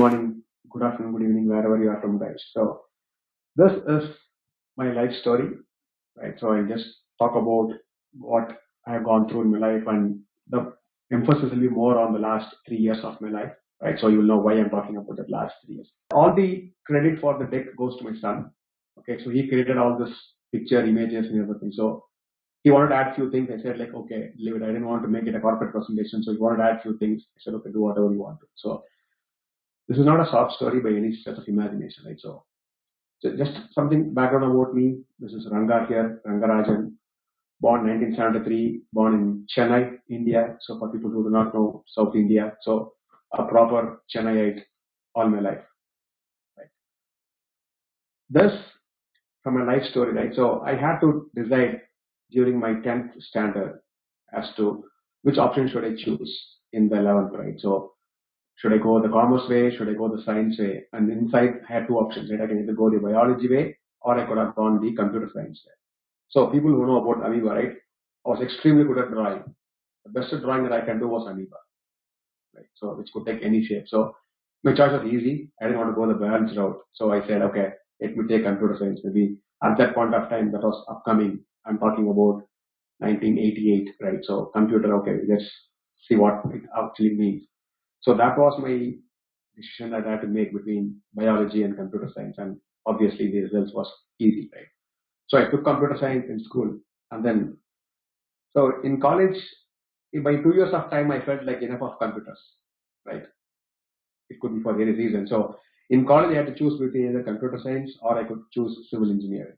morning, good afternoon, good evening, wherever you are from, guys. So this is my life story, right? So I just talk about what I have gone through in my life, and the emphasis will be more on the last 3 years of my life, right? So you'll know why I'm talking about the last 3 years. All the credit for the deck goes to my son. Okay, so he created all this picture, images, and everything. So he wanted to add few things. I said like, okay, leave it. I didn't want to make it a corporate presentation, so he wanted to add few things. I said, okay, do whatever you want to. So this is not a soft story by any stretch of imagination, right? So just something background about me. This is Ranga here, Rangarajan, born 1973, born in Chennai, India. So for people who do not know South India, so a proper Chennaiite all my life. Right? This from my life story, right? So I had to decide during my 10th standard as to which option should I choose in the 11th, right? So should I go the commerce way? Should I go the science way? And inside, I had two options, right? I can either go the biology way or I could have gone the computer science way. So people who know about amoeba, right? I was extremely good at drawing. The best drawing that I can do was amoeba, right? So which could take any shape. So my choice was easy. I didn't want to go the balance route. So I said, okay, let me take computer science. Maybe at that point of time, that was upcoming. I'm talking about 1988, right? So computer, okay, let's see what it actually means. So that was my decision that I had to make between biology and computer science, and obviously the results was easy, right? So I took computer science in school, and then so in college, by 2 years of time, I felt like enough of computers, right? It could be for any reason. So in college, I had to choose between either computer science or I could choose civil engineering.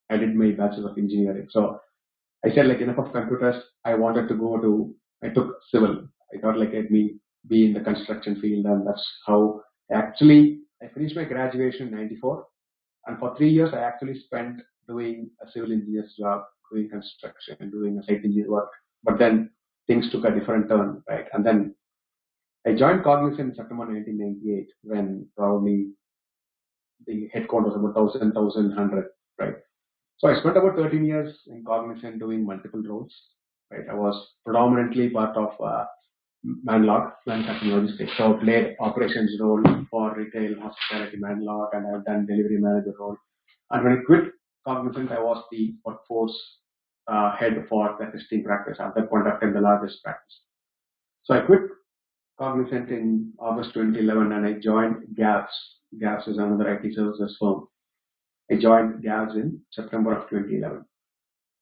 I did my bachelor of engineering, so I said like enough of computers. I wanted to go to. I took civil. I thought like let me be in the construction field, and that's how actually I finished my graduation in '94. And for 3 years, I actually spent doing a civil engineer's job, doing construction, and doing a site engineer work. But then things took a different turn, right? And then I joined Cognizant in September 1998 when probably the headcount was about 1,100, right? So I spent about 13 years in Cognizant doing multiple roles. Right, I was predominantly part of Manlog, manufacturing logistics. So I played operations role for retail, hospitality, Manlog, and I've done delivery manager role. And when I quit Cognizant, I was the workforce head for the testing practice. At that point of time, the largest practice. So I quit Cognizant in August 2011, and I joined GABS. GABS is another IT services firm. I joined GABS in September of 2011.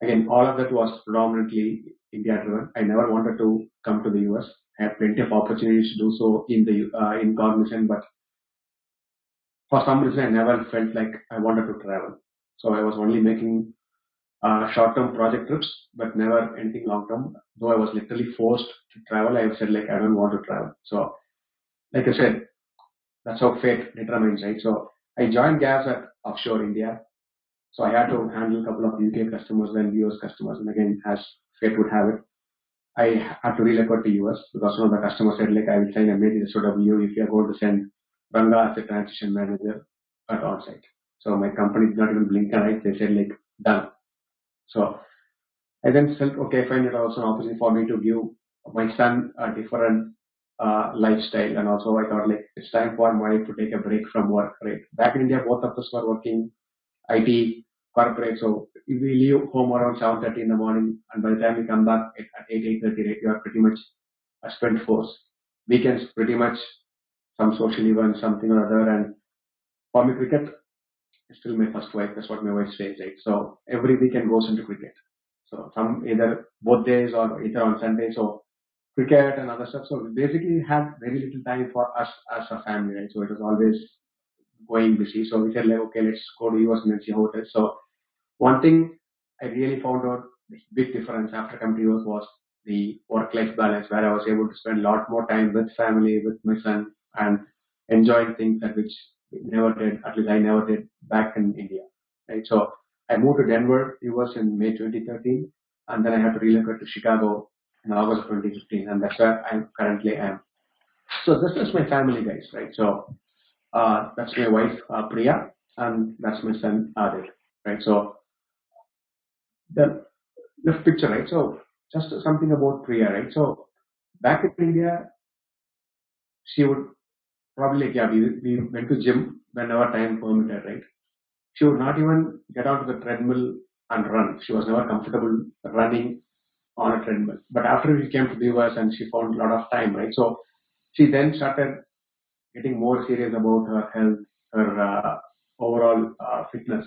Again, all of that was predominantly India driven. I never wanted to come to the US. I had plenty of opportunities to do so in Cognizant, but for some reason I never felt like I wanted to travel. So I was only making short-term project trips, but never anything long-term. Though I was literally forced to travel, I said like I don't want to travel. So like I said, that's how fate determines, right? So I joined GAS at offshore India. So I had to handle a couple of UK customers and US customers. And again, as fate would have it, I had to relocate to US because one of the customers said like I will sign a major SOW if you are going to send Ranga as a transition manager at on-site. So my company did not even blink an eye. They said like done. So I then felt okay, fine. It was an opportunity for me to give my son a different lifestyle, and also I thought like it's time for my wife to take a break from work. Right back in India, both of us were working IT corporate. So if we leave home around 7:30 in the morning, and by the time we come back at 8:30, right, you are pretty much a spent force. Weekends pretty much some social event, something or other. And for me, cricket is still my first wife. That's what my wife says, right? So every weekend goes into cricket. So some either both days or either on Sunday. So cricket and other stuff. So we basically had very little time for us as a family, right? So it was always going busy. So we said like, okay, let's go to US and then see how it is. So one thing I really found out the big difference after coming to US was the work-life balance, where I was able to spend a lot more time with family, with my son, and enjoying things that which we never did, at least I never did back in India. Right. So I moved to Denver, US in May 2013, and then I had to relocate to Chicago in August 2015, and that's where I currently am. So this is my family, guys, right? So that's my wife, Priya, and that's my son, Adil, right? So the left picture, right? So just something about Priya, right? So back in India, she would probably like, yeah, we went to gym whenever time permitted, right? She would not even get onto the treadmill and run. She was never comfortable running on a treadmill. But after we came to the US and she found a lot of time, right? So she then started getting more serious about her health, her overall fitness.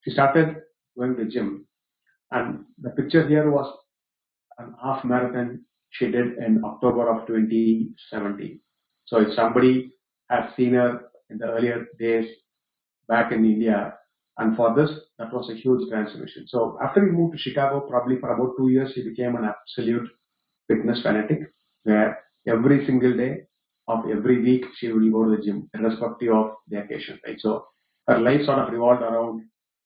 She started going to the gym, and the picture here was an half marathon she did in October of 2017. So if somebody has seen her in the earlier days back in India, and for this, that was a huge transformation. So after we moved to Chicago, probably for about 2 years, she became an absolute fitness fanatic, where every single day of every week she will go to the gym, irrespective of the occasion, right? So her life sort of revolved around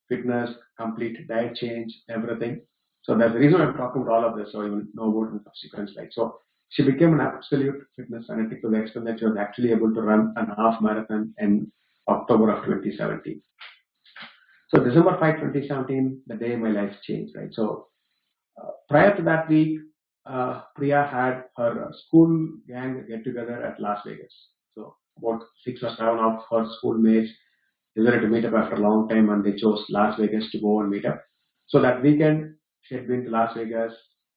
fitness, complete diet change, everything. So that's the reason I'm talking about all of this, so you will know about in the subsequent slides. So she became an absolute fitness fanatic to the extent that she was actually able to run a half marathon in October of 2017. So December 5, 2017, the day my life changed, right? So prior to that week, Priya had her school gang get together at Las Vegas. So about 6 or 7 of her schoolmates decided to meet up after a long time, and they chose Las Vegas to go and meet up. So that weekend, she had been to Las Vegas,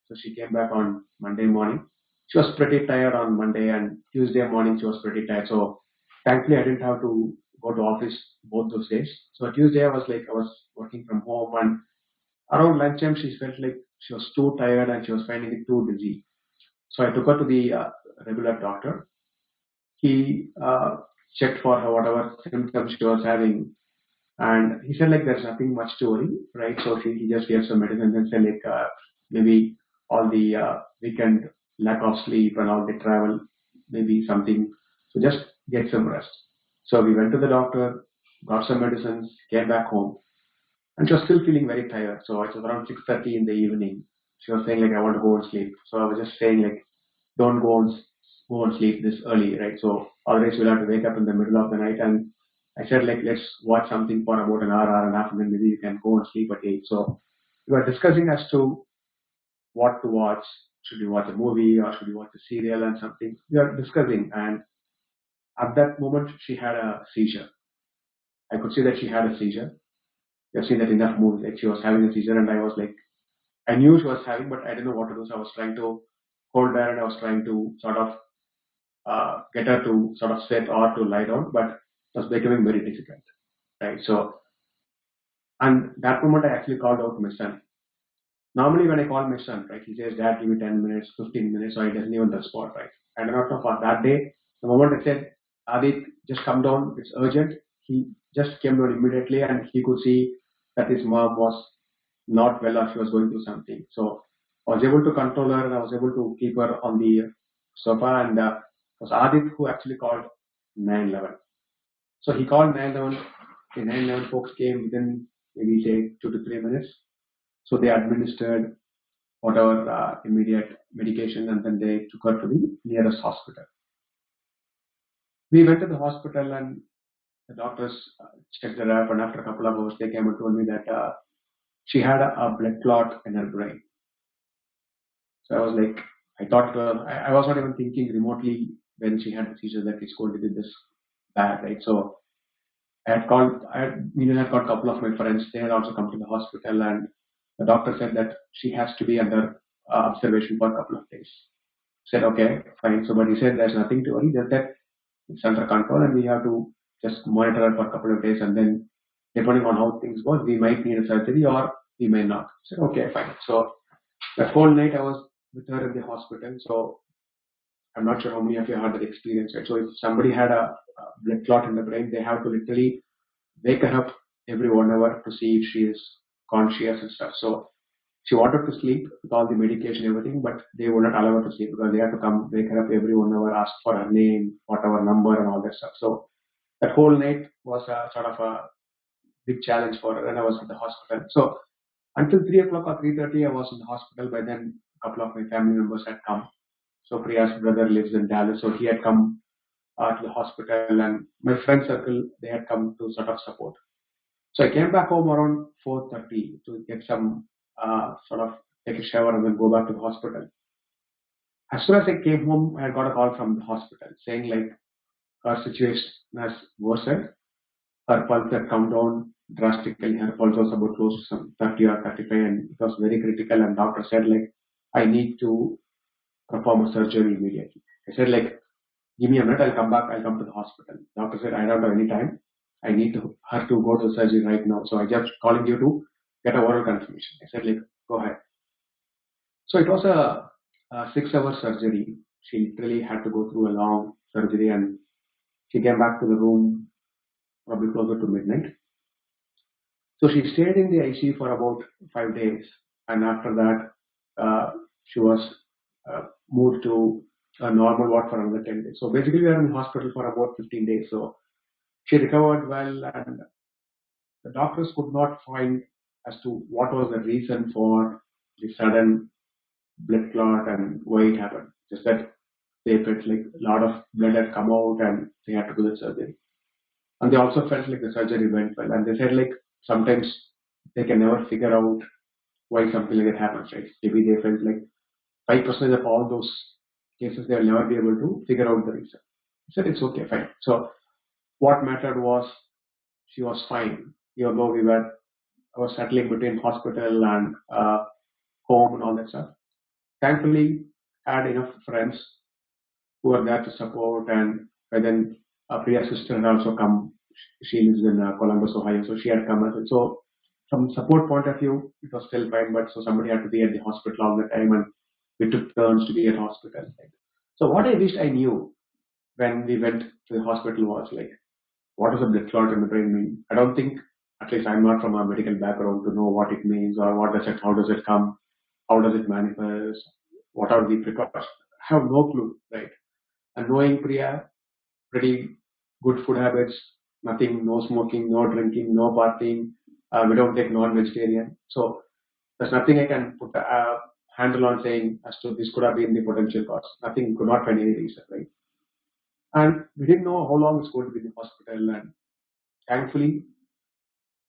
so she came back on Monday morning. She was pretty tired on Monday, and Tuesday morning she was pretty tired. So thankfully, I didn't have to go to office both those days. So Tuesday I was working from home, and around lunchtime she felt like she was too tired and she was finding it too dizzy. So I took her to the regular doctor. He checked for her whatever symptoms she was having, and he said like there's nothing much to worry, right? So he just gave some medicine and said like maybe all the weekend lack of sleep and all the travel, maybe something. So just get some rest. So we went to the doctor, got some medicines, came back home, and she was still feeling very tired. So it was around 6:30 in the evening. She was saying like I want to go and sleep. So I was just saying like don't go and sleep this early, right? So otherwise we'll have to wake up in the middle of the night. And I said like let's watch something for about an hour and a half, and then maybe you can go and sleep at 8. So we were discussing as to what to watch. Should we watch a movie or should we watch a serial and something? We were discussing, and at that moment she had a seizure. I could see that she had a seizure. I've seen that enough movies. Like she was having a seizure, and I was like, I knew she was having, but I didn't know what to do. So I was trying to hold her, and I was trying to sort of get her to sort of sit or to lie down, but it was becoming very difficult, right? So, and that moment I actually called out my son. Normally when I call my son, right, he says, Dad, give me 10 minutes, 15 minutes, so he doesn't even respond, right? I do not know for that day, the moment I said, Adik, just come down, it's urgent, he just came down immediately and he could see that his mom was not well or she was going through something. So I was able to control her and I was able to keep her on the sofa, and it was Adit who actually called 911. So he called 911. The 911 folks came within maybe say 2 to 3 minutes. So they administered whatever immediate medication, and then they took her to the nearest hospital. We went to the hospital and the doctors checked her up, and after a couple of hours they came and told me that she had a blood clot in her brain. So I was like, I thought, I was not even thinking remotely when she had the seizure that it's going to be this bad, right? So had called a couple of my friends. They had also come to the hospital, and the doctor said that she has to be under observation for a couple of days. Said, okay, fine. So, but he said there's nothing to worry, just that it's under control, and we have to just monitor her for a couple of days, and then depending on how things go, we might need a surgery or we may not. Said, okay, fine. So that whole night I was with her in the hospital. So I'm not sure how many of you had that experience, right? So if somebody had a blood clot in the brain, they have to literally wake her up every 1 hour to see if she is conscious and stuff. So she wanted to sleep with all the medication, everything, but they would not allow her to sleep because they had to come wake her up every 1 hour, ask for her name, whatever number, and all that stuff. So that whole night was a sort of a big challenge for her, and I was in the hospital. So until 3 o'clock or 3:30, I was in the hospital. By then, a couple of my family members had come. So Priya's brother lives in Dallas, so he had come to the hospital, and my friend circle they had come to sort of support. So I came back home around 4:30 to get some sort of take a shower and then go back to the hospital. As soon as I came home, I got a call from the hospital saying like her situation has worsened. Her pulse had come down drastically. Her pulse was about close to some 30 or 35, and it was very critical. And doctor said like, I need to perform a surgery immediately. I said like, give me a minute, I'll come back. I'll come to the hospital. Doctor said, I don't have any time. I need her to go to surgery right now. So I just calling you to get a oral confirmation. I said like, go ahead. So it was a 6 hour surgery. She literally had to go through a long surgery, and she came back to the room probably closer to midnight. So she stayed in the ICU for about 5 days, and after that, she was moved to a normal ward for another 10 days. So basically, we were in the hospital for about 15 days. So she recovered well, and the doctors could not find as to what was the reason for the sudden blood clot and why it happened. Just that they felt like a lot of blood had come out and they had to do the surgery. And they also felt like the surgery went well. And they said like sometimes they can never figure out why something like that happens, right? Maybe they felt like 5% of all those cases they'll never be able to figure out the reason. I said it's okay, fine. So what mattered was she was fine, even though I was settling between hospital and home and all that stuff. Thankfully, I had enough friends who were there to support, and then Priya's sister had also come. She lives in Columbus, Ohio, so she had come as well. So from support point of view, it was still fine, but so somebody had to be at the hospital all the time, and we took turns to be at hospital. Right? So what I wished I knew when we went to the hospital was like, what does a blood clot in the brain mean? I don't think, at least I'm not from a medical background to know what it means or how does it come, how does it manifest, what are the precautions. I have no clue, right? And knowing Priya, pretty good food habits, nothing, no smoking, no drinking, no partying. We don't take non-vegetarian. So there's nothing I can put a handle on saying as to this could have been the potential cause. Nothing, could not find any reason, right? And we didn't know how long it's going to be in the hospital. And thankfully,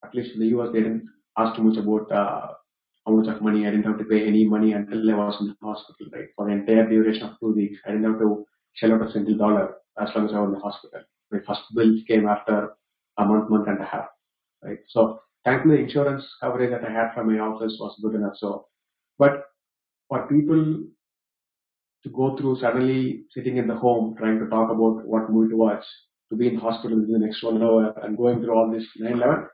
at least in the US, they didn't ask too much about how much of money. I didn't have to pay any money until I was in the hospital, right? For the entire duration of 2 weeks, I didn't have to shell out a single dollar as long as I was in the hospital. My first bill came after a month and a half, right? So thankfully, the insurance coverage that I had from my office was good enough. So, but for people to go through suddenly sitting in the home trying to talk about what movie to watch, to be in hospital in the next 1 hour and going through all this 9/11,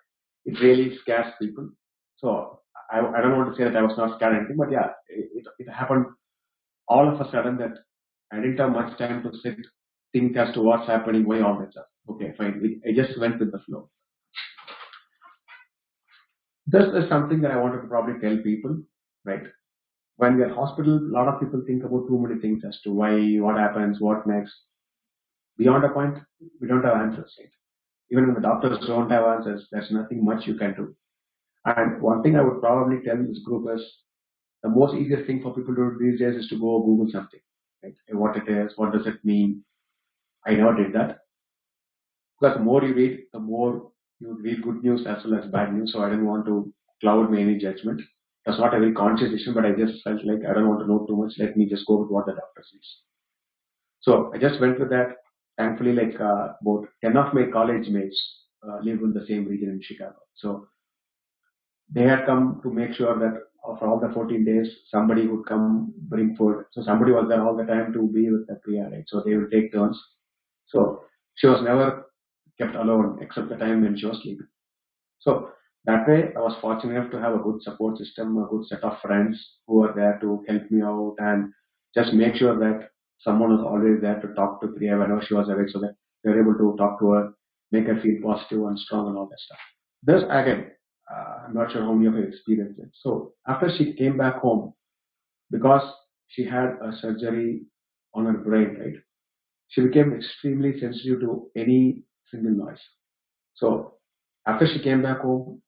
it really scares people. So I don't want to say that I was not scared or anything, but yeah, it happened all of a sudden that I didn't have much time to sit, think as to what's happening, why all that stuff. Okay, fine. I just went with the flow. This is something that I wanted to probably tell people, right? When we're at hospital, a lot of people think about too many things as to why, what happens, what next. Beyond a point, we don't have answers, right? Even when the doctors don't have answers, there's nothing much you can do. And one thing I would probably tell this group is the most easiest thing for people to do these days is to go Google something, right? What it is, what does it mean? I never did that because the more you read, the more you read good news as well as bad news. So I didn't want to cloud my any judgment. That's not a very conscious decision, but I just felt like I don't want to know too much. Let me just go with what the doctor says. So I just went with that. Thankfully, like about 10 of my college mates live in the same region in Chicago. So they had come to make sure that for all the 14 days, somebody would come bring food. So somebody was there all the time to be with the Priya, right? So they would take turns. So she was never kept alone except the time when she was sleeping. So that way, I was fortunate enough to have a good support system, a good set of friends who were there to help me out and just make sure that someone was always there to talk to Priya whenever she was awake so that they were able to talk to her, make her feel positive and strong and all that stuff. This again, I'm not sure how many of you experienced it. So after she came back home, because she had a surgery on her brain, right? She became extremely sensitive to any single noise. So after she came back home,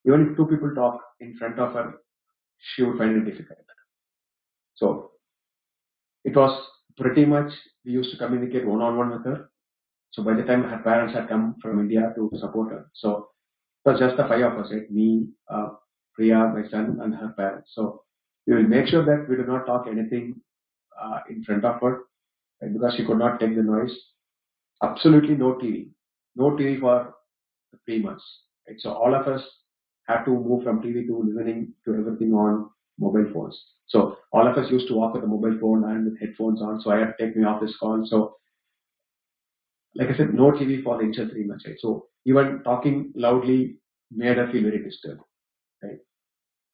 even if two people talk in front of her, she would find it difficult. So it was pretty much we used to communicate one on one with her. So by the time her parents had come from India to support her, so it was just the five of us, right? Me, Priya, my son, and her parents. So we will make sure that we do not talk anything in front of her, right? Because she could not take the noise. absolutely no TV, no TV for 3 months. Right? So all of us had to move from TV to listening to everything on mobile phones. So all of us used to walk with a mobile phone and with headphones on. So I had to take me off this call. So like I said, no TV for the initial 3 months. Right? So even talking loudly made her feel very disturbed. Right?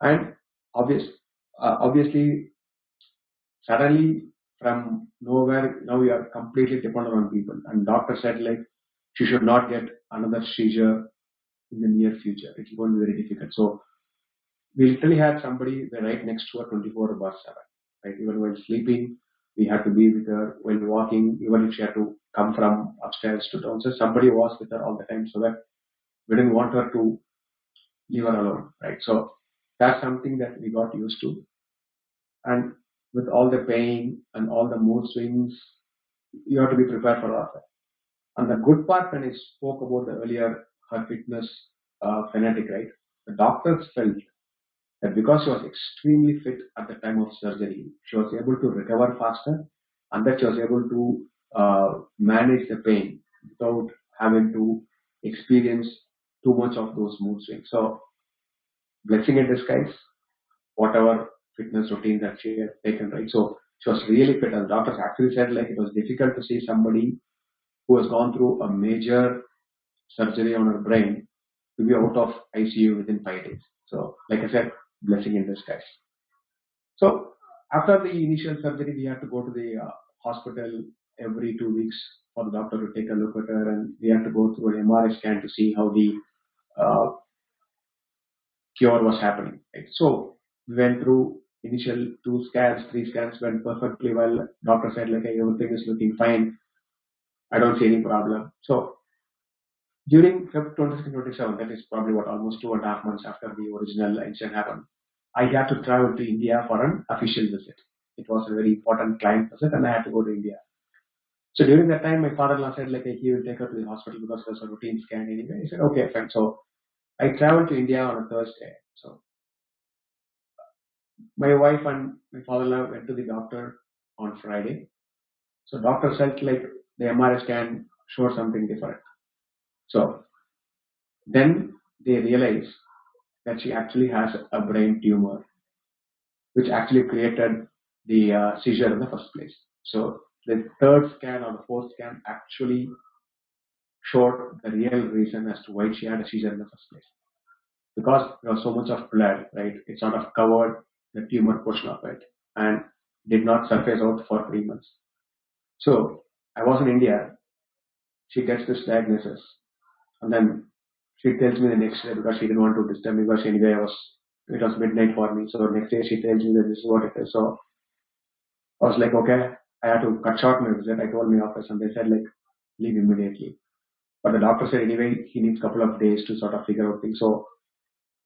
And obvious, obviously, suddenly from nowhere, now we are completely dependent on people. And doctor said like she should not get another seizure in the near future. It's going to be very difficult. So we literally had somebody right next to her 24 bar 7. Right? Even while sleeping, we had to be with her. While walking, even if she had to come from upstairs to downstairs, somebody was with her all the time so that we didn't want her to leave her alone. Right? So that's something that we got used to. And with all the pain and all the mood swings, you have to be prepared for all of that. And the good part when I spoke about the earlier her fitness fanatic, right? The doctors felt that because she was extremely fit at the time of surgery, she was able to recover faster and that she was able to manage the pain without having to experience too much of those mood swings. So, blessing in disguise, whatever fitness routine that she had taken, right? So, she was really fit. And doctors actually said like it was difficult to see somebody who has gone through a major surgery on her brain to be out of ICU within 5 days. So, like I said, blessing in disguise. So after the initial surgery, we had to go to the hospital every 2 weeks for the doctor to take a look at her, and we had to go through an MRI scan to see how the uh, cure was happening. Right? So we went through initial 2 scans, 3 scans went perfectly well. Doctor said like hey, everything is looking fine. I don't see any problem. So during Feb 2027, that is probably what almost 2.5 months after the original incident happened, I had to travel to India for an official visit. It was a very important client visit, and I had to go to India. So during that time, my father-in-law said like he will take her to the hospital because there's a routine scan anyway. He said okay, fine. So I traveled to India on a Thursday. So my wife and my father-in-law went to the doctor on Friday. So doctor felt like the MRI scan showed something different. So then they realized that she actually has a brain tumor, which actually created the seizure in the first place. So the third scan or the fourth scan actually showed the real reason as to why she had a seizure in the first place. Because there was so much of blood, right? It sort of covered the tumor portion of it and did not surface out for 3 months. So I was in India. She gets this diagnosis, and then she tells me the next day because she didn't want to disturb me because anyway it was midnight for me. So next day she tells me that this is what it is. So I was like, okay, I had to cut short my visit. I told my office and they said like, leave immediately. But the doctor said anyway, he needs a couple of days to sort of figure out things. So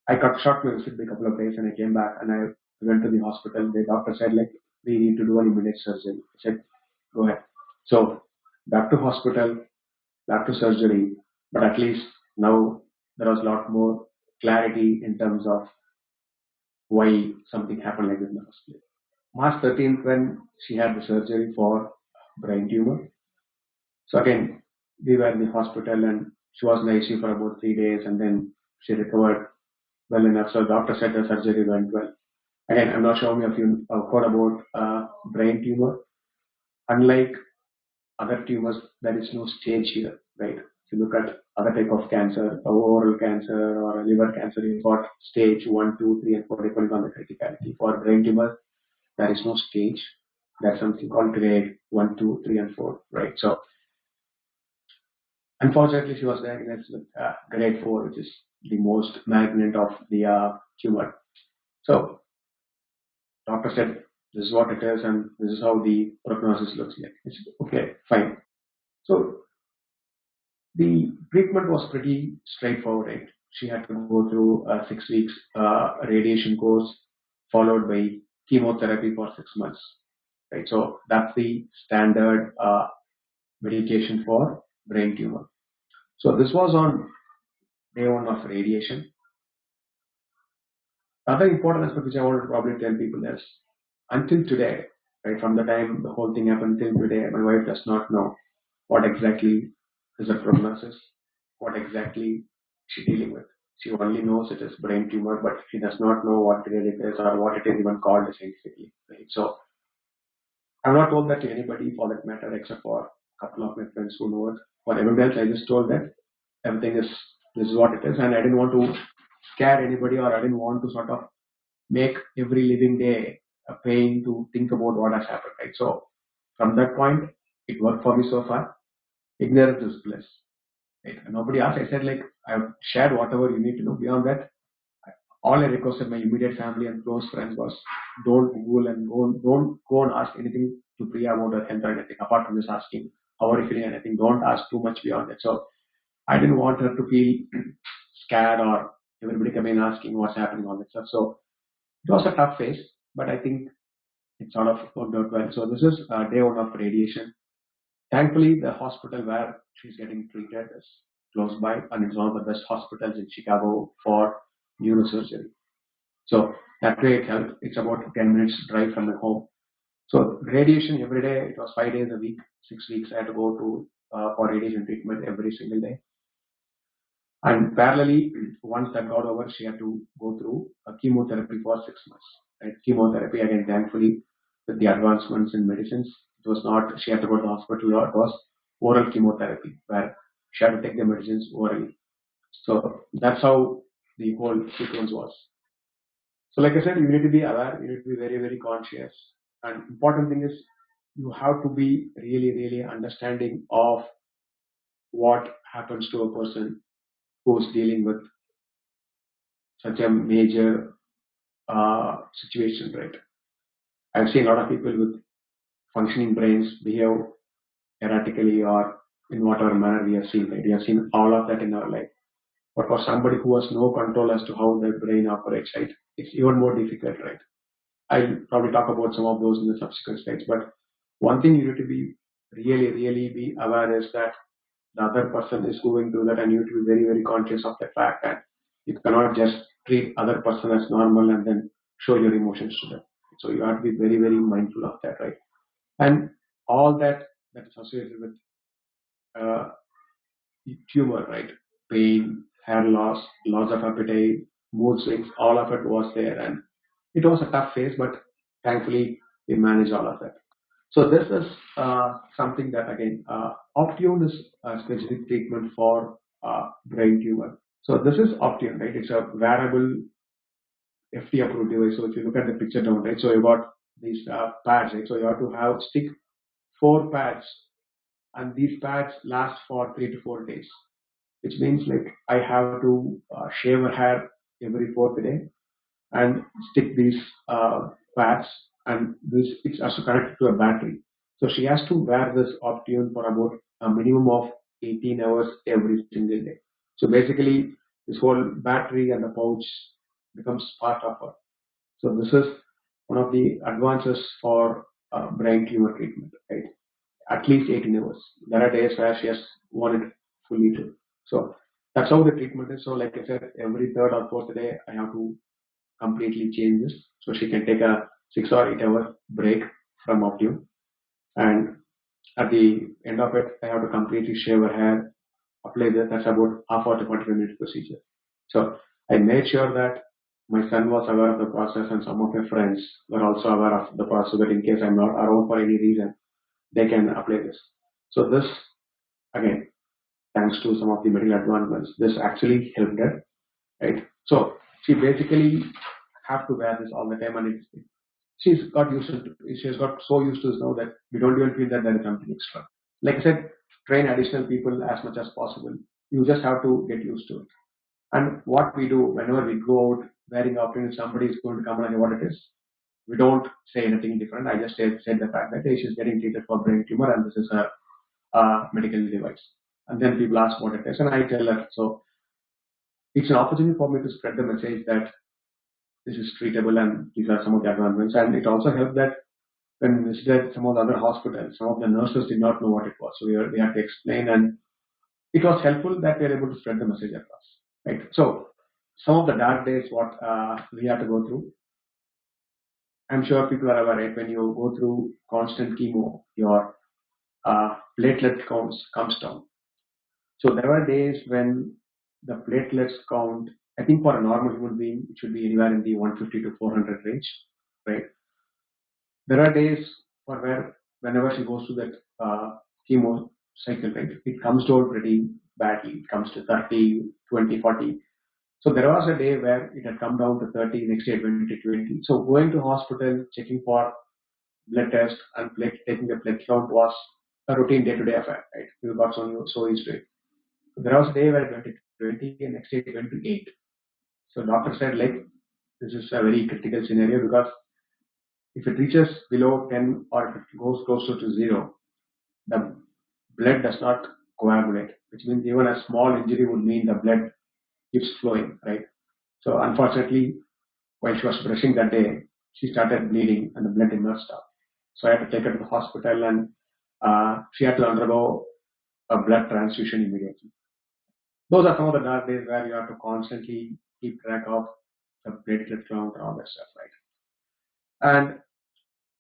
I cut short my visit by a couple of days and I came back and I went to the hospital. The doctor said like, we need to do an immediate surgery. I said, go ahead. So back to hospital, back to surgery. But at least now there was a lot more clarity in terms of why something happened like this in the first place. March 13th when she had the surgery for brain tumor. So again, we were in the hospital and she was in the ICU for about 3 days and then she recovered well enough. So doctor said the surgery went well. Again, I'm not sure if you have heard about brain tumor. Unlike other tumors, there is no stage here, right? If you look at other type of cancer, oral cancer or a liver cancer, you've got stage 1, 2, 3, and 4 depending on the criticality. For brain tumor, there is no stage. There's something called grade 1, 2, 3, and 4, right? So unfortunately, she was diagnosed with grade 4, which is the most malignant of the tumor. So doctor said, this is what it is and this is how the prognosis looks like. It's okay, fine. So the treatment was pretty straightforward. Right? She had to go through a 6 weeks radiation course followed by chemotherapy for 6 months. Right? So that's the standard medication for brain tumor. So this was on day one of radiation. Other important aspect which I want to probably tell people is until today, right from the time the whole thing happened till today, my wife does not know what exactly is the prognosis, what exactly she's dealing with. She only knows it is brain tumor, but she does not know what really it is or what it is even called scientifically. Right? So I've not told that to anybody for that matter, except for a couple of my friends who know it. For everybody else, I just told that everything is this is what it is, and I didn't want to scare anybody, or I didn't want to sort of make every living day a pain to think about what has happened. Right. So from that point, it worked for me so far. Ignorance is bliss. Right. And nobody asked. I said like I've shared whatever you need to know. Beyond that, all I requested my immediate family and close friends was don't Google and don't go and ask anything to Priya about her health or anything apart from just asking how are you feeling and anything. Don't ask too much beyond that. So I didn't want her to feel scared or everybody coming asking what's happening all that stuff. So it was a tough phase, but I think it sort of worked out well. So this is day one of radiation. Thankfully, the hospital where she's getting treated is close by, and it's one of the best hospitals in Chicago for neurosurgery. So that way it helped. It's about 10 minutes drive from my home. So radiation every day, it was 5 days a week, 6 weeks. I had to go to for radiation treatment every single day. And parallelly, once that got over, she had to go through a chemotherapy for 6 months. Right? Chemotherapy, again, thankfully, with the advancements in medicines, it was not, she had to go to the hospital, or it was oral chemotherapy, where she had to take the medicines orally. So that's how the whole sequence was. So like I said, you need to be aware, you need to be very, very conscious. And important thing is you have to be really, really understanding of what happens to a person who's dealing with such a major situation, right? I've seen a lot of people with functioning brains behave erratically or in whatever manner we have seen, right? We have seen all of that in our life. But for somebody who has no control as to how their brain operates, right, it's even more difficult, right? I'll probably talk about some of those in the subsequent slides. But one thing you need to be really, really be aware is that the other person is going through that, and you need to be very, very conscious of the fact that you cannot just treat other person as normal and then show your emotions to them. So you have to be very, very mindful of that, right? And all that is associated with uh, tumor, right? Pain, hair loss, loss of appetite, mood swings, all of it was there, and it was a tough phase, but thankfully we managed all of that. So this is something that again, Optune is a specific treatment for brain tumor. So this is Optune, right? It's a wearable FDA approved device. So if you look at the picture down, right? So you got these pads, right? So you have to have stick 4 pads, and these pads last for 3 to 4 days, which means like I have to shave her hair every fourth day and stick these pads, and this it's also connected to a battery. So she has to wear this Optune for about a minimum of 18 hours every single day. So basically, this whole battery and the pouch becomes part of her. So this is one of the advances for brain tumor treatment, right? At least 18 hours. There are days where she has worn it fully too. So that's how the treatment is. So like I said, every third or fourth day, I have to completely change this. So she can take a 6 or 8 hour break from Optune. And at the end of it, I have to completely shave her hair, apply this. That's about half hour to 45 minutes procedure. So I made sure that my son was aware of the process, and some of my friends were also aware of the process, so that in case I'm not around for any reason, they can apply this. So this, again, thanks to some of the medical advancements, this actually helped her, right? So she basically have to wear this all the time, and she's got used to she's got so used to this now that we don't even feel that there is something extra. Like I said, train additional people as much as possible. You just have to get used to it. And what we do whenever we go out wearing Optune, if somebody is going to come and know what it is, we don't say anything different. I just said the fact that hey, she's getting treated for brain tumor, and this is a medical device. And then people ask what it is, and I tell her. So it's an opportunity for me to spread the message that this is treatable and these are some of the advancements. And it also helped that when we visited some of the other hospitals, some of the nurses did not know what it was. So we had to explain, and it was helpful that we were able to spread the message across. Right. So some of the dark days, what we had to go through, I'm sure people are aware, right? When you go through constant chemo, your platelet counts comes down. So there are days when the platelets count, I think for a normal human being, it should be anywhere in the 150 to 400 range, right? There are days for where whenever she goes to that chemo cycle, right, it comes down pretty badly. It comes to 30, 20, 40. So there was a day where it had come down to 30, next day it went to 20. So going to hospital, checking for blood test and taking the blood count was a routine day-to-day affair, right? We got so used to it. So there was a day where it went to 20 and next day it went to 8. So doctor said like this is a very critical scenario because if it reaches below 10 or if it goes closer to 0, the blood does not coagulate, which means even a small injury would mean the blood keeps flowing, right? So unfortunately, while she was brushing that day, she started bleeding and the blood did not stop. So I had to take her to the hospital and she had to undergo a blood transfusion immediately. Those are some of the dark days where you have to constantly keep track of the platelet count and all that stuff, right? And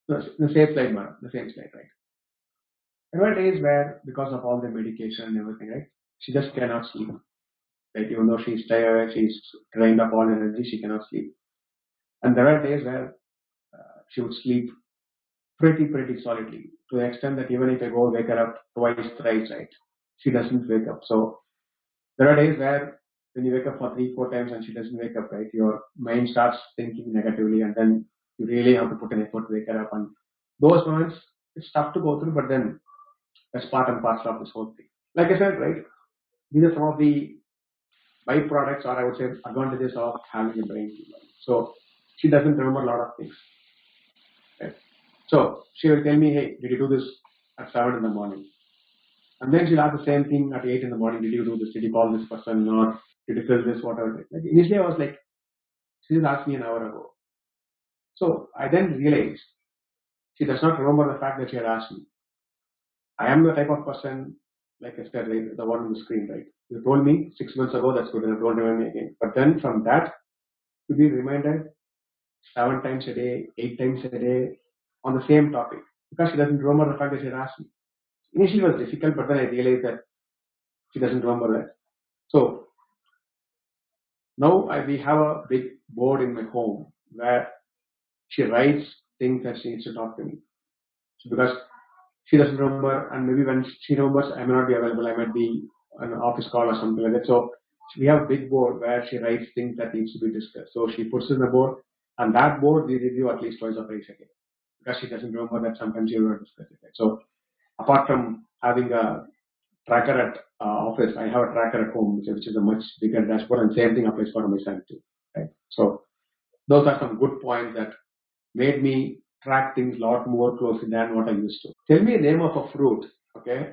the same slide, madam, the same slide, right? There are days where, because of all the medication and everything, right, she just cannot sleep. Right? Even though she's tired, she's drained up all energy, she cannot sleep. And there are days where she would sleep pretty solidly to the extent that even if I go wake her up twice, thrice, right, she doesn't wake up. So there are days where when you wake up for 3, 4 times and she doesn't wake up, right, your mind starts thinking negatively, and then you really have to put an effort to wake her up. And those moments, it's tough to go through, but then that's part and parcel of this whole thing. Like I said, right, these are some of the byproducts, or I would say advantages of having a brain tumor. So she doesn't remember a lot of things. Right? So she will tell me, hey, did you do this at 7 in the morning? And then she'll ask the same thing at 8 in the morning. Did you do this? Did you call this person? Or did you fill this? Whatever. Like initially, I was like, she just asked me an hour ago. So I then realized she does not remember the fact that she had asked me. I am the type of person, like I said, right, the one on the screen, right? You told me 6 months ago, that's good enough. Don't remind me again. But then from that, to be reminded 7 times a day, 8 times a day on the same topic because she doesn't remember the fact that she had asked me. Initially, it was difficult, but then I realized that she doesn't remember that. So now we have a big board in my home where she writes things that she needs to talk to me. So because she doesn't remember, and maybe when she remembers, I may not be available. I might be on an office call or something like that. So we have a big board where she writes things that needs to be discussed. So she puts it in the board, and that board we review at least twice or thrice a day because she doesn't remember that sometimes she will not discuss it. Right? So apart from having a tracker at office, I have a tracker at home, which is a much bigger dashboard, and same thing applies for my son too. Right? So those are some good points that made me track things a lot more closely than what I used to. Tell me a name of a fruit, okay,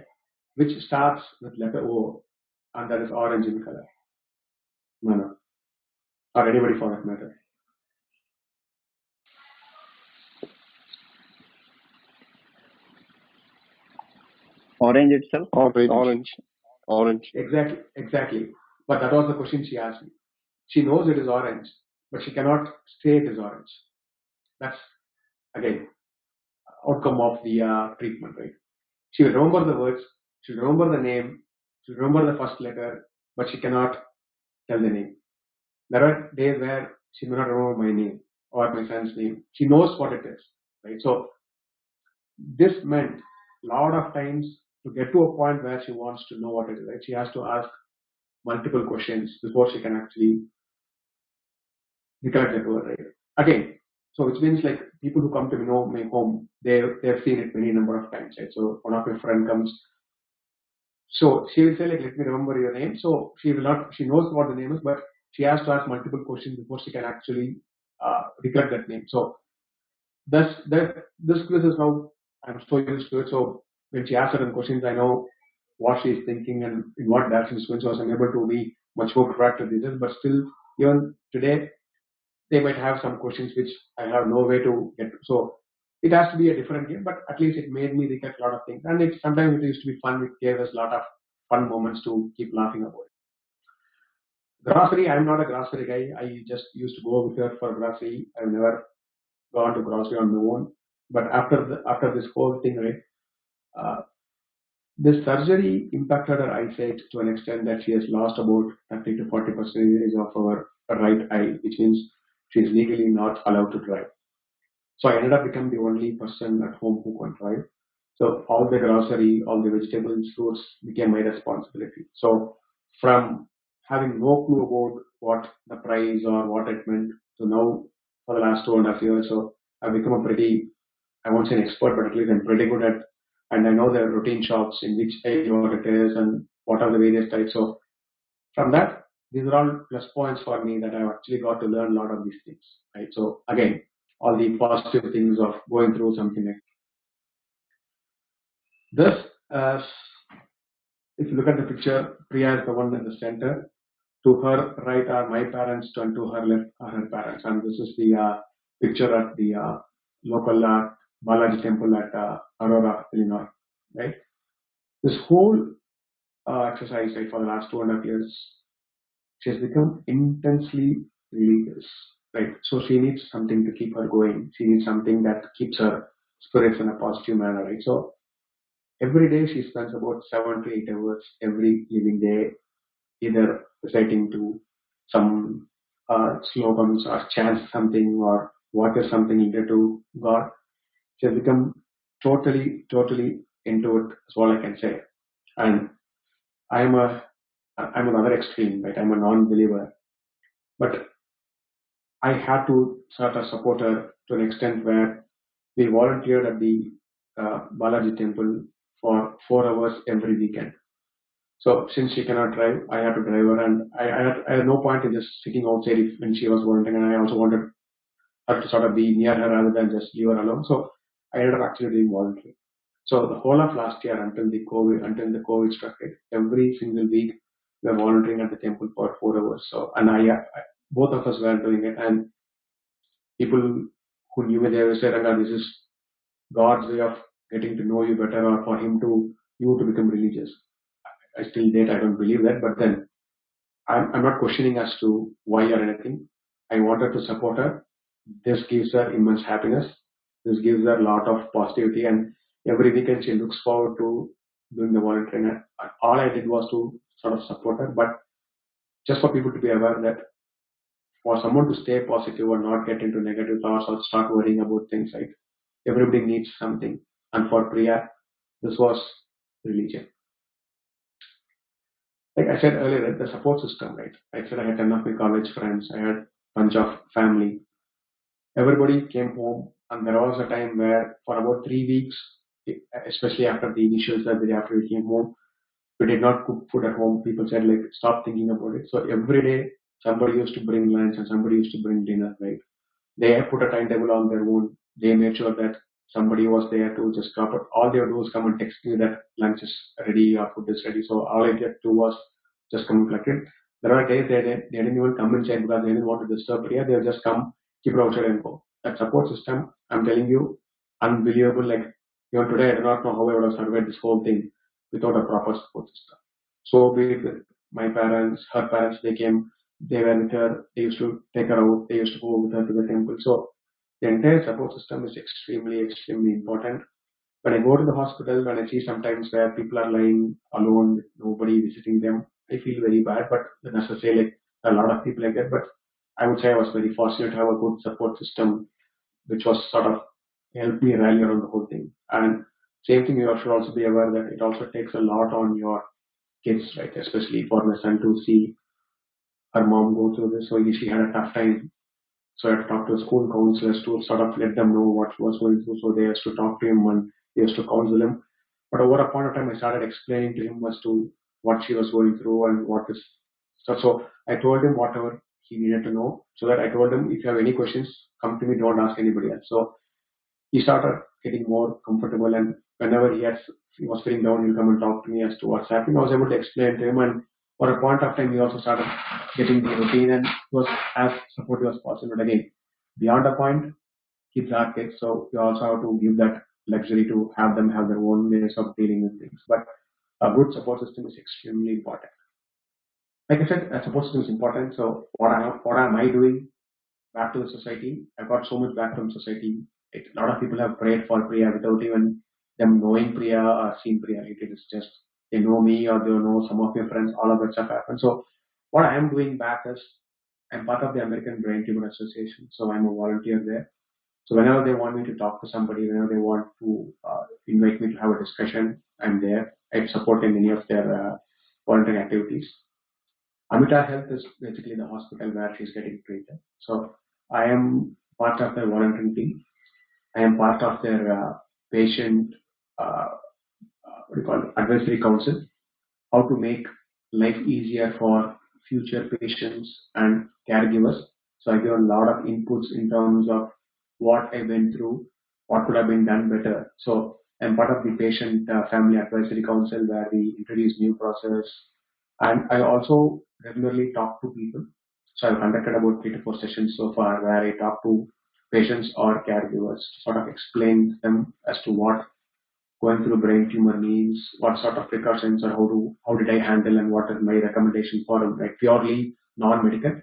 which starts with letter O and that is orange in color. No, no. Or anybody for that matter. Orange itself? Orange. Exactly. But that was the question she asked me. She knows it is orange, but she cannot say it is orange. That's, again, outcome of the treatment, right? She will remember the words, she will remember the name, she will remember the first letter, but she cannot tell the name. There are days where she may not remember my name or my son's name. She knows what it is, right? So this meant a lot of times to get to a point where she wants to know what it is, right? She has to ask multiple questions before she can actually recollect that word, right? Again, so which means like people who come to know my home, they've seen it many number of times, right? So one of my friend comes, so she will say like, let me remember your name. So she will not, she knows what the name is, but she has to ask multiple questions before she can actually recollect that name. So this quiz is now I'm so used to it. So when she asks certain questions, I know what she's thinking and in what direction she's going. So I'm able to be much more proactive with this. But still, even today, they might have some questions which I have no way to get. So it has to be a different game, but at least it made me recollect a lot of things. And sometimes it used to be fun. It gave us a lot of fun moments to keep laughing about it. Grocery, I'm not a grocery guy. I just used to go with her for grocery. I've never gone to grocery on my own. But after this whole thing, right, uh, This surgery impacted her eyesight to an extent that she has lost about 30 to 40% of her right eye, which means she is legally not allowed to drive. So I ended up becoming the only person at home who can drive. So all the grocery, all the vegetables, fruits became my responsibility. So from having no clue about what the price or what it meant to now for the last 2.5 years, so I've become a pretty, I won't say an expert, but at least I'm pretty good at, and I know the routine shops in which area what it is and what are the various types. So from that, these are all plus points for me that I've actually got to learn a lot of these things, right? So again, all the positive things of going through something like this. As if you look at the picture, Priya is the one in the center. To her right are my parents, and to her left are her parents. And this is the picture at the local Balaji temple at Aurora, Illinois, right? This whole exercise, right, for the last 2.5 years, she has become intensely religious, right? So she needs something to keep her going. She needs something that keeps her spirits in a positive manner, right? So every day she spends about 7 to 8 hours every living day, either reciting to some slogans or chants something or water something related to God. She has become totally into it. Is all I can say. And I'm a I'm another extreme, right? I'm a non-believer, but I had to sort of support her to an extent where we volunteered at the Balaji temple for 4 hours every weekend. So since she cannot drive, I had to drive her, and I had no point in just sitting outside when she was volunteering, and I also wanted her to sort of be near her rather than just leave her alone. So I ended up actually doing volunteering. So the whole of last year until the COVID struck it, every single week we were volunteering at the temple for 4 hours. So and I both of us were doing it, and people who knew me, they would say, Ranga, this is God's way of getting to know you better or for him to you to become religious. I still date, I don't believe that, but then I'm not questioning as to why or anything. I wanted to support her. This gives her immense happiness. This gives her a lot of positivity, and every weekend she looks forward to doing the volunteering. And all I did was to sort of support her, but just for people to be aware that for someone to stay positive or not get into negative thoughts or start worrying about things, right? Everybody needs something. And for Priya, this was religion. Like I said earlier, the support system, right? I said I had 10 of my college friends, I had a bunch of family. Everybody came home, and there was a time where for about 3 weeks, especially after the initial surgery, after we came home, we did not cook food at home. People said like stop thinking about it. So every day somebody used to bring lunch and somebody used to bring dinner, right? They put a timetable on their own. They made sure that somebody was there to just drop it. All they would do is come and text me that lunch is ready or food is ready. So all I had to do was just come and collect it. There are days they didn't even come inside because they didn't want to disturb Priya. They would just come, keep it outside and go. That support system, I'm telling you, unbelievable. Like even today, I do not know how I would have survived this whole thing without a proper support system. So be it with my parents, her parents, they came, they were with her, they used to take her out, they used to go with her to the temple. So the entire support system is extremely important. When I go to the hospital, when I see sometimes where people are lying alone, with nobody visiting them, I feel very bad. But the nurses say like a lot of people like that. But I would say I was very fortunate to have a good support system, which was sort of helped me rally around the whole thing. And same thing, you should also be aware that it also takes a lot on your kids, right? Especially for my son to see her mom go through this. So she had a tough time. So I had to talk to school counselors to sort of let them know what she was going through. So they used to talk to him and they used to counsel him. But over a point of time, I started explaining to him as to what she was going through and what is. So I told him whatever he needed to know. So that I told him, if you have any questions, come to me. Don't ask anybody else. So he started getting more comfortable, and whenever he was feeling down, he'll come and talk to me as to what's happening. I was able to explain to him, and for a point of time, he also started getting the routine and was as supportive as possible. But again, beyond a point, kids are kids, so you also have to give that luxury to have them have their own ways of dealing with things. But a good support system is extremely important. Like I said, a support system is important. So what am I doing back to the society? I got so much back from society. A lot of people have prayed for Priya without even them knowing Priya or seeing Priya. It is just they know me or they know some of your friends. All of that stuff happens. So what I am doing back is I'm part of the American Brain Tumor Association. So I'm a volunteer there. So whenever they want me to talk to somebody, whenever they want to invite me to have a discussion, I'm there. I support in any of their volunteering activities. Amita Health is basically the hospital where she's getting treated. So I am part of their volunteering team. I am part of their patient what do you call it, advisory council. How to make life easier for future patients and caregivers. So I give a lot of inputs in terms of what I went through, what could have been done better. So I'm part of the patient family advisory council where we introduce new process, and I also regularly talk to people. So I've conducted about 3 to 4 sessions so far where I talk to patients or caregivers to sort of explain them as to what going through brain tumor means, what sort of precautions or how did I handle and what is my recommendation for them, like purely non-medical.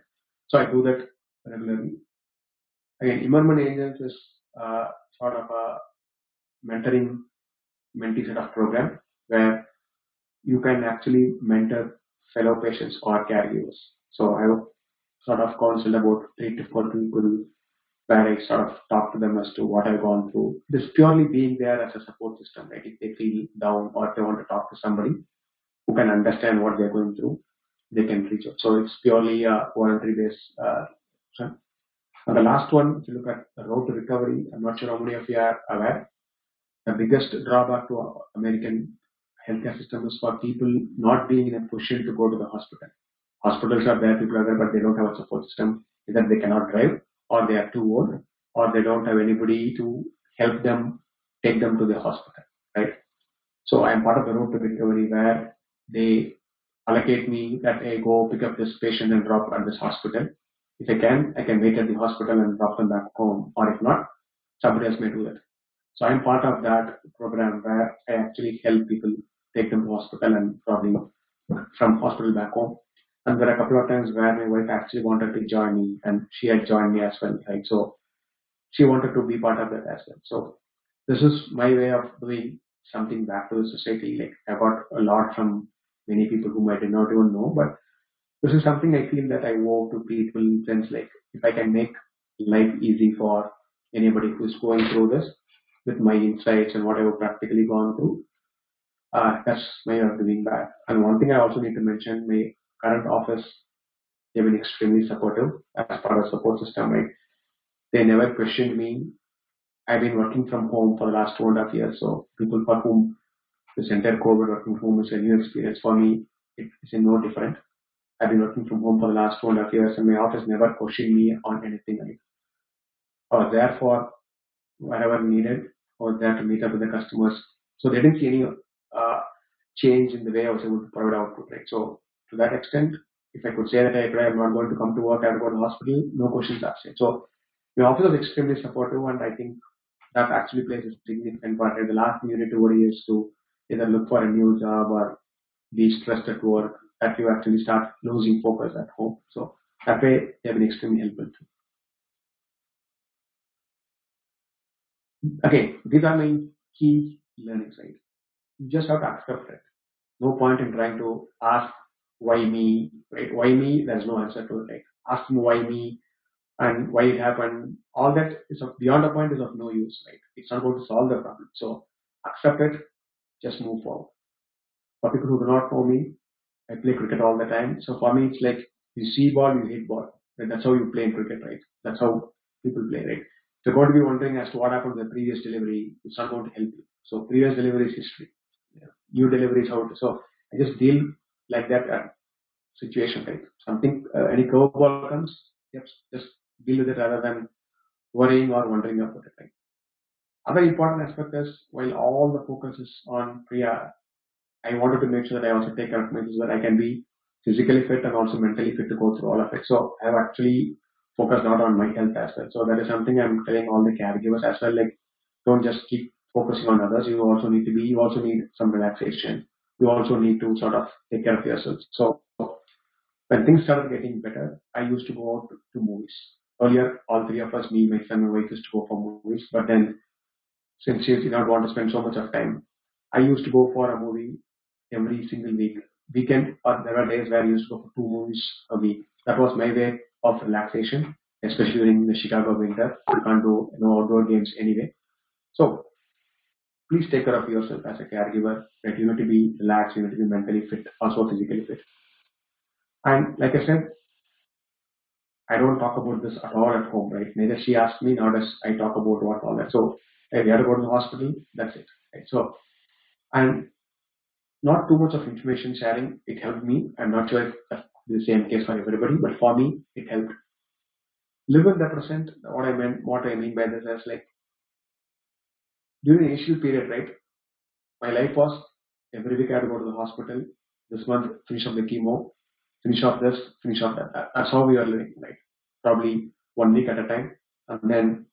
So I do that regularly. Again, Immerman Angels is sort of a mentoring mentee sort of program where you can actually mentor fellow patients or caregivers. So I have sort of counseled about 3 to 4 people where I sort of talk to them as to what I've gone through. It is purely being there as a support system. Like if they feel down or if they want to talk to somebody who can understand what they're going through, they can reach out. So it's purely a voluntary based. And the last one, if you look at the road to recovery, I'm not sure how many of you are aware. The biggest drawback to our American healthcare system is for people not being in a position to go to the hospital. Hospitals are there, people are there, but they don't have a support system. Either they cannot drive, or they are too old, or they don't have anybody to help them take them to the hospital, right? So I am part of the road to recovery where they allocate me that I go pick up this patient and drop at this hospital. If I can wait at the hospital and drop them back home, or if not, somebody else may do that. So I'm part of that program where I actually help people take them to hospital and probably from hospital back home. And there are a couple of times where my wife actually wanted to join me and she had joined me as well, right? So she wanted to be part of that as well. So this is my way of doing something back to the society. Like I got a lot from many people whom I did not even know, but this is something I feel that I owe to people in sense like if I can make life easy for anybody who's going through this with my insights and what I've practically gone through, that's my way of doing that. And one thing I also need to mention, my current office, they've been extremely supportive as part of support system. Right? They never questioned me. I've been working from home for the last 2.5 years. So people for whom this entire COVID working from home is a new experience for me. It's no different. I've been working from home for the last 2.5 years, and my office never questioned me on anything. I was there for wherever needed. I was there to meet up with the customers. So they didn't see any change in the way I was able to provide output. Right? So to that extent, if I could say that I'm not going to come to work, I have to go to the hospital, no questions asked. Right? So my office was extremely supportive, and I think that actually plays a significant part. Right? The last thing you need to worry is to either look for a new job or be stressed at work, that you actually start losing focus at home. So that way they've been extremely helpful too. Okay, these are my key learnings, right? You just have to accept it. No point in trying to ask why me, right? Why me? There's no answer to it. Like asking why me and why it happened, all that is beyond a point is of no use, right? It's not going to solve the problem. So accept it, just move forward. For people who do not know me, I play cricket all the time. So for me, it's like you see ball, you hit ball. Right? That's how you play in cricket, right? That's how people play, right? If you're going to be wondering as to what happened to the previous delivery, it's not going to help you. So previous delivery is history. Yeah. New delivery is how to. So I just deal like that situation, right? Something, any curveball comes, yep, just deal with it rather than worrying or wondering about it, right? Other important aspect is while all the focus is on Priya, I wanted to make sure that I also take care of myself so that I can be physically fit and also mentally fit to go through all of it. So I have actually focused not on my health as well. So that is something I'm telling all the caregivers as well. Like, don't just keep focusing on others. You also need some relaxation. You also need to sort of take care of yourself. So when things started getting better, I used to go out to movies. Earlier, all three of us, me, my son, my wife, used to go for movies. But then since she did not want to spend so much of time, I used to go for a movie every single weekend, or there were days where I used to go for 2 movies a week. That was my way of relaxation, especially during the Chicago winter. You can't do outdoor games anyway. So please take care of yourself as a caregiver. That you need to be relaxed, you need to be mentally fit, also physically fit. And like I said, I don't talk about this at all at home, right? Neither she asked me, nor does I talk about what all that. So if we had to go to the hospital, that's it. Right? So and not too much of information sharing. It helped me. I'm not sure if that's the same case for everybody, but for me, it helped. Live in the present. What I mean by this is like during the initial period, right? My life was every week I had to go to the hospital. This month, finish up the chemo, finish off this, finish off that. That's how we are living, right? Probably 1 week at a time, and then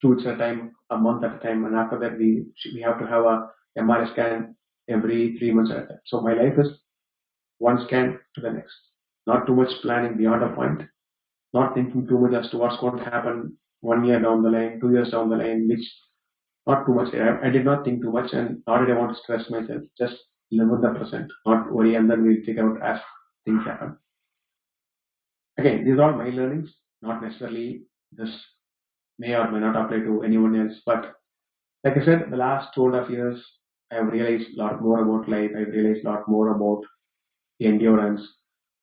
2 weeks at a time, a month at a time, and after that we have to have a MRI scan every 3 months at a time. So my life is one scan to the next. Not too much planning beyond a point. Not thinking too much as to what's going to happen 1 year down the line, 2 years down the line, which not too much. I did not think too much, and nor did I want to stress myself. Just live in the present, not worry, and then we'll figure out as things happen. Again, these are all my learnings, not necessarily this may or may not apply to anyone else. But like I said, the last 2.5 years, I've realized a lot more about life. I've realized a lot more about the endurance,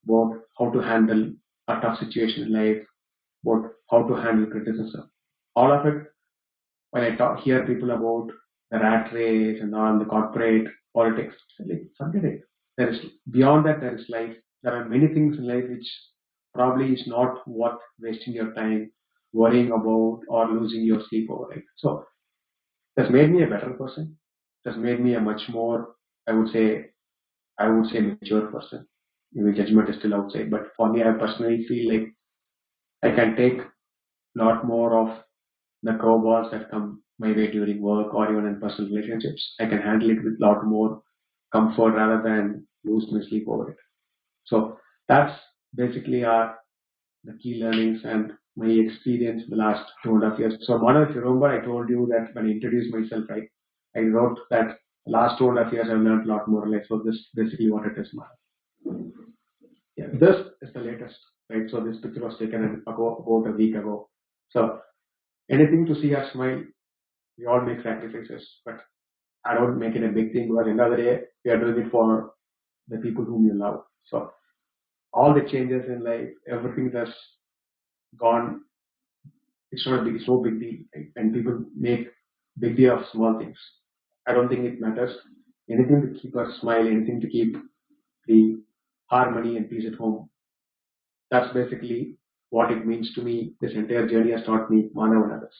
about how to handle a tough situation in life, about how to handle criticism. All of it, when I hear people about the rat race and all the corporate politics, like, forget it. There is beyond that, there is life. There are many things in life which probably is not worth wasting your time worrying about or losing your sleep over it. So that's made me a better person. That's made me a much more, I would say, mature person. Maybe judgment is still outside, but for me, I personally feel like I can take a lot more of the curveballs that come my way during work or even in personal relationships. I can handle it with a lot more comfort rather than lose my sleep over it. So that's basically the key learnings and my experience in the last 2.5 years. So Manav, if you remember, I told you that when I introduced myself, right, I wrote that the last 2.5 years I've learned a lot more. Like, so this is basically what it is, Manav. Yeah, this is the latest, right? So this picture was taken about a week ago. So anything to see her smile, we all make sacrifices, but I don't make it a big thing because at the end of the day, we are doing it for the people whom you love. So all the changes in life, everything that's gone, it's not a big, it's no big deal. Right? And people make big deal of small things. I don't think it matters. Anything to keep us smile, anything to keep the harmony and peace at home. That's basically what it means to me. This entire journey has taught me, Manav and others.